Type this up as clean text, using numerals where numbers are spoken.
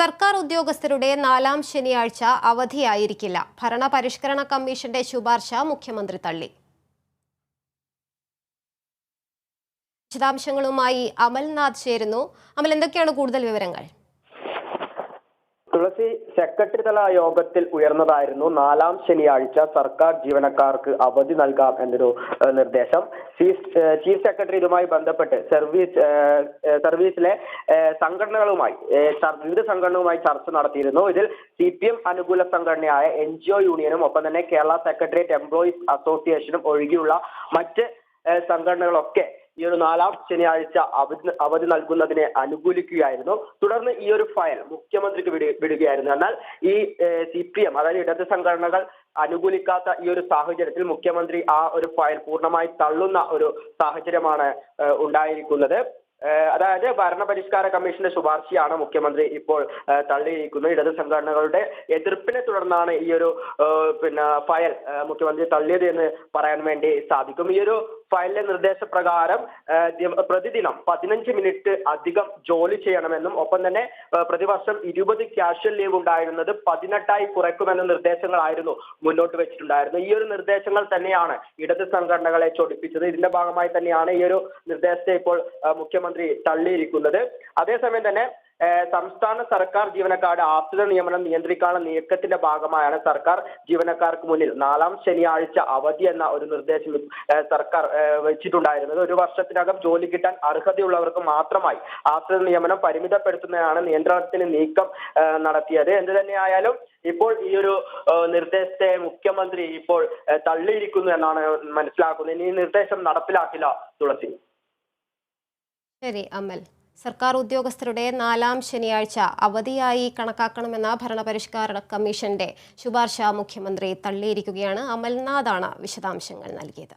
സർക്കാർ ഉദ്യോഗസ്ഥരുടെ നാലാം ശനിയാഴ്ച അവധിയായിരിക്കില്ല. ഭരണപരിഷ്കരണ കമ്മീഷന്റെ ശുപാർശ മുഖ്യമന്ത്രി തള്ളി. വിശദാംശങ്ങളുമായി അമൽനാഥ് ചേരുന്നു. അമൽ, എന്തൊക്കെയാണ് കൂടുതൽ വിവരങ്ങൾ? തുളസി, സെക്രട്ടറി തല യോഗത്തിൽ ഉയർന്നതായിരുന്നു നാലാം ശനിയാഴ്ച സർക്കാർ ജീവനക്കാർക്ക് അവധി നൽകാം എന്നൊരു നിർദ്ദേശം. ചീഫ് സെക്രട്ടറി ഇതുമായി ബന്ധപ്പെട്ട് സർവീസിലെ വിവിധ സംഘടനകളുമായി ചർച്ച നടത്തിയിരുന്നു. ഇതിൽ CPM അനുകൂല സംഘടനയായ NGO യൂണിയനും ഒപ്പം തന്നെ കേരള സെക്രട്ടേറിയറ്റ് എംപ്ലോയീസ് അസോസിയേഷനും ഒഴികെയുള്ള മറ്റ് സംഘടനകളൊക്കെ ഈ ഒരു നാലാം ശനിയാഴ്ച അവധി നൽകുന്നതിനെ അനുകൂലിക്കുകയായിരുന്നു. തുടർന്ന് ഈ ഒരു ഫയൽ മുഖ്യമന്ത്രിക്ക് വിടുകയായിരുന്നു. എന്നാൽ ഈ CPM, അതായത് ഇടത് സംഘടനകൾ അനുകൂലിക്കാത്ത ഈ ഒരു സാഹചര്യത്തിൽ മുഖ്യമന്ത്രി ആ ഒരു ഫയൽ പൂർണ്ണമായി തള്ളുന്ന ഒരു സാഹചര്യമാണ് ഉണ്ടായിരിക്കുന്നത്. അതായത് ഭരണപരിഷ്കാര കമ്മീഷന്റെ ശുപാർശയാണ് മുഖ്യമന്ത്രി ഇപ്പോൾ തള്ളിയിരിക്കുന്നത്. ഇടത് സംഘടനകളുടെ എതിർപ്പിനെ തുടർന്നാണ് ഈ ഒരു ഫയൽ മുഖ്യമന്ത്രി തള്ളിയത് എന്ന് പറയാൻ വേണ്ടി സാധിക്കും. ഈ ഒരു ഫയലിലെ നിർദ്ദേശപ്രകാരം പ്രതിദിനം 15 മിനിറ്റ് അധികം ജോലി ചെയ്യണമെന്നും ഒപ്പം തന്നെ പ്രതിവർഷം 20 ക്യാഷ്വൽ ലീവ് ഉണ്ടായിരുന്നത് 18 കുറയ്ക്കുമെന്ന നിർദ്ദേശങ്ങളായിരുന്നു മുന്നോട്ട് വെച്ചിട്ടുണ്ടായിരുന്നത്. ഈ ഒരു നിർദ്ദേശങ്ങൾ തന്നെയാണ് ഇടത് സംഘടനകളെ ചൊടിപ്പിച്ചത്. ഇതിന്റെ ഭാഗമായി തന്നെയാണ് ഈ ഒരു നിർദ്ദേശത്തെ ഇപ്പോൾ മുഖ്യമന്ത്രി തള്ളിയിരിക്കുന്നത്. അതേസമയം തന്നെ സംസ്ഥാന സർക്കാർ ജീവനക്കാരുടെ ആശ്രിത നിയമനം നിയന്ത്രിക്കാനുള്ള നീക്കത്തിന്റെ ഭാഗമായാണ് സർക്കാർ ജീവനക്കാർക്ക് മുന്നിൽ നാലാം ശനിയാഴ്ച അവധി എന്ന ഒരു നിർദ്ദേശം സർക്കാർ വെച്ചിട്ടുണ്ടായിരുന്നത്. ഒരു വർഷത്തിനകം ജോലി കിട്ടാൻ അർഹതയുള്ളവർക്ക് മാത്രമായി ആശ്രിത നിയമനം പരിമിതപ്പെടുത്തുന്നതാണ് നിയന്ത്രണത്തിന് നീക്കം നടത്തിയത്. എന്ത് തന്നെയായാലും ഇപ്പോൾ ഈ ഒരു നിർദ്ദേശത്തെ മുഖ്യമന്ത്രി ഇപ്പോൾ തള്ളിയിരിക്കുന്നു എന്നാണ് മനസ്സിലാക്കുന്നത്. ഇനി ഈ നിർദ്ദേശം നടപ്പിലാക്കില്ല. തുളസി. ശരി അമൽ, സർക്കാർ ഉദ്യോഗസ്ഥരുടെ നാലാം ശനിയാഴ്ച അവധിയായി കണക്കാക്കണമെന്ന ഭരണപരിഷ്കരണ കമ്മീഷന്റെ ശുപാർശ മുഖ്യമന്ത്രി തള്ളിയിരിക്കുകയാണ്. അമൽനാഥാണ് വിശദാംശങ്ങൾ നൽകിയത്.